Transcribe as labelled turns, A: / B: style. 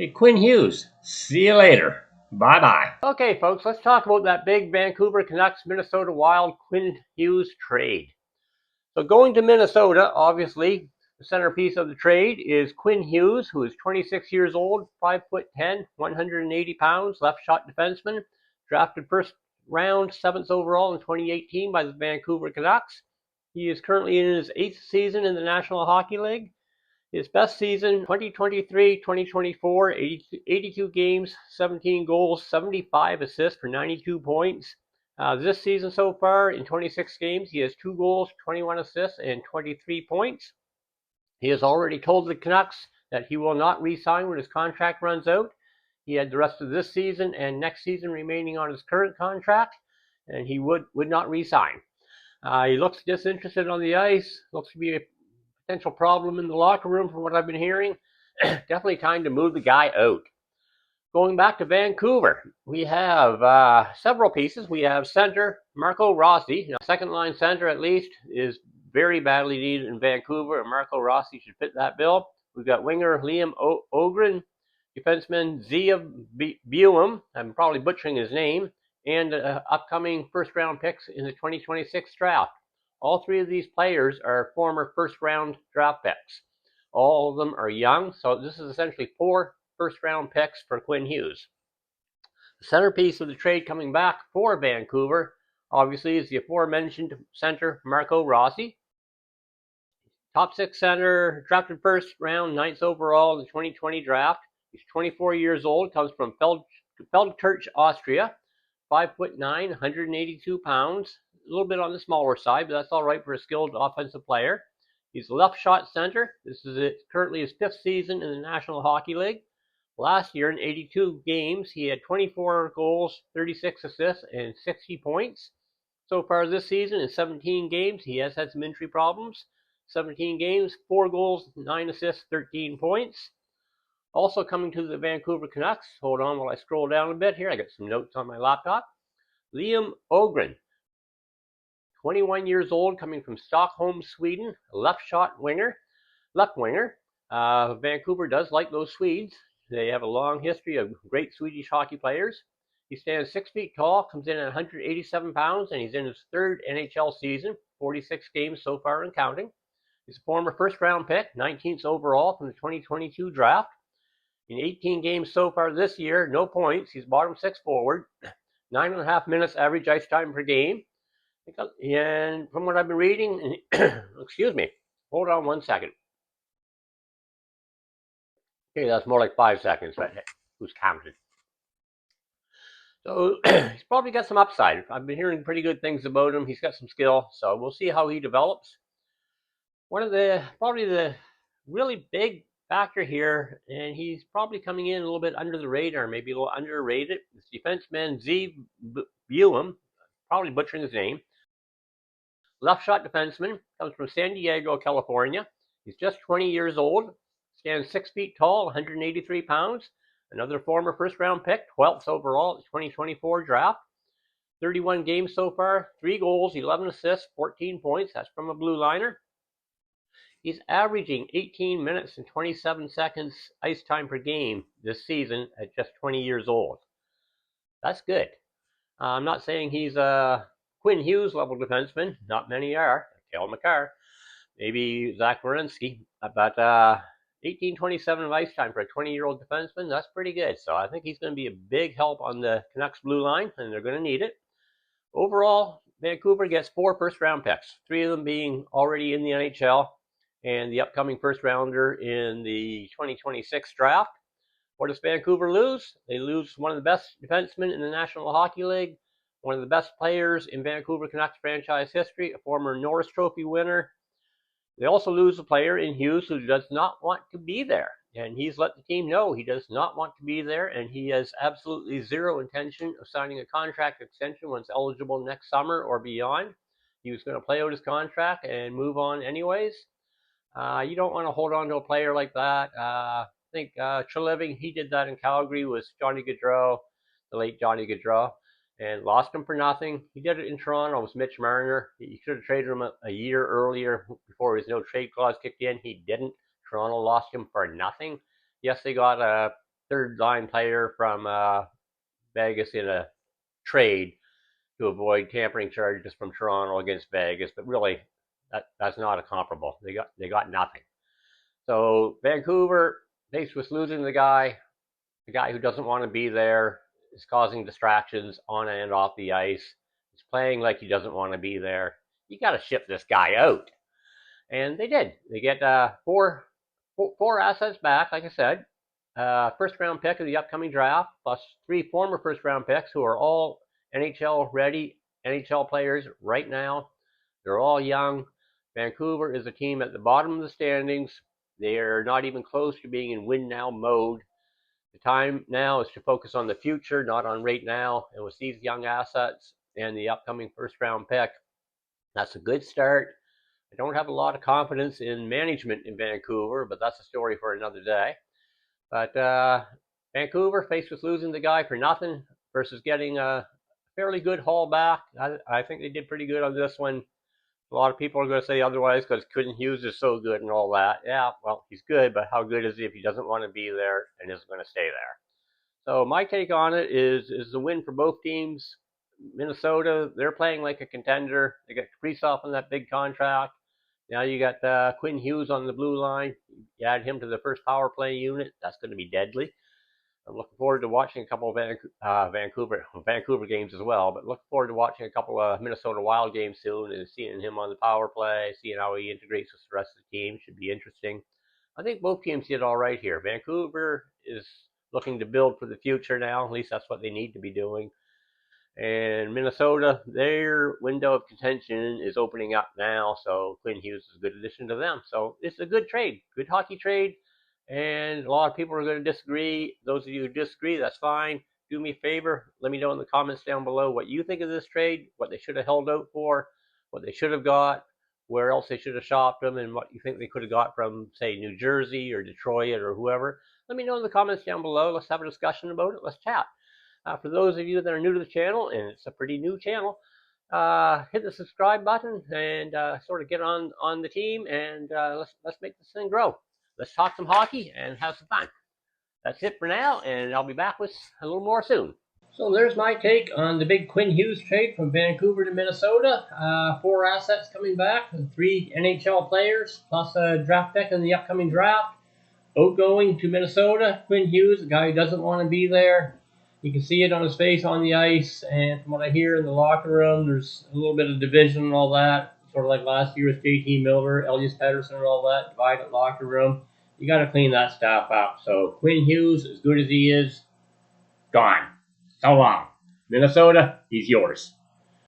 A: Hey, Quinn Hughes. See you later. Bye-bye.
B: Okay, folks, let's talk about that big Vancouver Canucks Minnesota Wild Quinn Hughes trade. So going to Minnesota, obviously, the centerpiece of the trade is Quinn Hughes, who is 26 years old, 5'10", 180 pounds, left shot defenseman, drafted first round, 7th overall in 2018 by the Vancouver Canucks. He is currently in his 8th season in the National Hockey League. His best season, 2023-2024, 82 games, 17 goals, 75 assists for 92 points. This season so far, in 26 games, he has 2 goals, 21 assists, and 23 points. He has already told the Canucks that he will not re-sign when his contract runs out. He had the rest of this season and next season remaining on his current contract, and he would not re-sign. He looks disinterested on the ice, looks to be a potential problem in the locker room from what I've been hearing. Definitely time to move the guy out. Going back to Vancouver, we have several pieces. We have center Marco Rossi, second line center at least, is very badly needed in Vancouver, and Marco Rossi should fit that bill. We've got winger Liam Ogren, defenseman Zia Buem, I'm probably butchering his name, and upcoming first round picks in the 2026 draft. All three of these players are former first-round draft picks. All of them are young, so this is essentially 4 first-round picks for Quinn Hughes. The centerpiece of the trade coming back for Vancouver, obviously, is the aforementioned center Marco Rossi. Top 6 center, drafted first round, 9th overall in the 2020 draft. He's 24 years old, comes from Feldkirch, Austria, 5'9", 182 pounds. A little bit on the smaller side, but that's all right for a skilled offensive player. He's a left shot center. This is currently his 5th season in the National Hockey League. Last year, in 82 games, he had 24 goals, 36 assists, and 60 points. So far this season, in 17 games, he has had some injury problems. 17 games, 4 goals, 9 assists, 13 points. Also coming to the Vancouver Canucks, hold on while I scroll down a bit here. I got some notes on my laptop. Liam Ogren, 21 years old, coming from Stockholm, Sweden, left winger. Vancouver does like those Swedes. They have a long history of great Swedish hockey players. He stands 6 feet tall, comes in at 187 pounds, and he's in his 3rd NHL season, 46 games so far and counting. He's a former first-round pick, 19th overall from the 2022 draft. In 18 games so far this year, no points. He's bottom 6 forward, 9.5 minutes average ice time per game. And from what I've been reading, excuse me, hold on 1 second. Okay, that's more like 5 seconds, but who's counted? So he's probably got some upside. I've been hearing pretty good things about him. He's got some skill, so we'll see how he develops. One of probably the really big factor here, and he's probably coming in a little bit under the radar, maybe a little underrated. This defenseman Z Buem, probably butchering his name. Left shot defenseman, comes from San Diego, California. He's just 20 years old, stands 6 feet tall, 183 pounds. Another former first-round pick, 12th overall at the 2024 draft. 31 games so far, 3 goals, 11 assists, 14 points. That's from a blue liner. He's averaging 18 minutes and 27 seconds ice time per game this season at just 20 years old. That's good. I'm not saying he's a Quinn Hughes level defenseman. Not many are. Cale Makar, maybe Zach Werenski, but 18-27 of ice time for a 20-year-old defenseman, that's pretty good. So I think he's going to be a big help on the Canucks blue line, and they're going to need it. Overall, Vancouver gets 4 first-round picks, 3 of them being already in the NHL, and the upcoming first-rounder in the 2026 draft. What does Vancouver lose? They lose one of the best defensemen in the National Hockey League, one of the best players in Vancouver Canucks franchise history, a former Norris Trophy winner. They also lose a player in Hughes who does not want to be there. And he's let the team know he does not want to be there, and he has absolutely zero intention of signing a contract extension once eligible next summer or beyond. He was going to play out his contract and move on anyways. You don't want to hold on to a player like that. I think Treliving, he did that in Calgary with Johnny Gaudreau, the late Johnny Gaudreau, and lost him for nothing. He did it in Toronto with Mitch Marner. He should have traded him a year earlier before his no trade clause kicked in. He didn't. Toronto lost him for nothing. Yes, they got a third line player from Vegas in a trade to avoid tampering charges from Toronto against Vegas, but really that's not a comparable. They got nothing. So Vancouver, faced with losing the guy who doesn't want to be there, is causing distractions on and off the ice. He's playing like he doesn't want to be there. You got to ship this guy out, and they did. They get four assets back, like I said. First round pick of the upcoming draft, plus 3 former first round picks who are all NHL ready NHL players right now. They're all young. Vancouver is a team at the bottom of the standings. They are not even close to being in win now mode. The time now is to focus on the future, not on right now. And with these young assets and the upcoming first round pick, that's a good start. I don't have a lot of confidence in management in Vancouver, but that's a story for another day. But Vancouver, faced with losing the guy for nothing versus getting a fairly good haul back, I think they did pretty good on this one. A lot of people are going to say otherwise because Quinn Hughes is so good and all that. Yeah, well, he's good, but how good is he if he doesn't want to be there and isn't going to stay there? So my take on it is the win for both teams. Minnesota, they're playing like a contender. They got Kaprizov on that big contract. Now you got Quinn Hughes on the blue line. You add him to the first power play unit. That's going to be deadly. I'm looking forward to watching a couple of Vancouver games as well, but looking forward to watching a couple of Minnesota Wild games soon and seeing him on the power play, seeing how he integrates with the rest of the team. Should be interesting. I think both teams did all right here. Vancouver is looking to build for the future now. At least that's what they need to be doing. And Minnesota, their window of contention is opening up now, so Quinn Hughes is a good addition to them. So it's a good trade, good hockey trade. And a lot of people are going to disagree. Those of you who disagree, that's fine. Do me a favor, let me know in the comments down below what you think of this trade, what they should have held out for, what they should have got, where else they should have shopped them, and what you think they could have got from, say, New Jersey or Detroit or whoever. Let me know in the comments down below. Let's have a discussion about it. Let's chat. For those of you that are new to the channel, and it's a pretty new channel, hit the subscribe button and sort of get on the team, and let's make this thing grow. Let's talk some hockey and have some fun. That's it for now, and I'll be back with a little more soon. So there's my take on the big Quinn Hughes trade from Vancouver to Minnesota. 4 assets coming back, 3 NHL players, plus a draft pick in the upcoming draft. Outgoing to Minnesota, Quinn Hughes, a guy who doesn't want to be there. You can see it on his face on the ice, and from what I hear in the locker room, there's a little bit of division and all that. Sort of like last year with JT Miller, Elias Pettersson and all that, divided locker room. You got to clean that stuff up. So Quinn Hughes, as good as he is, gone. So long. Minnesota, he's yours.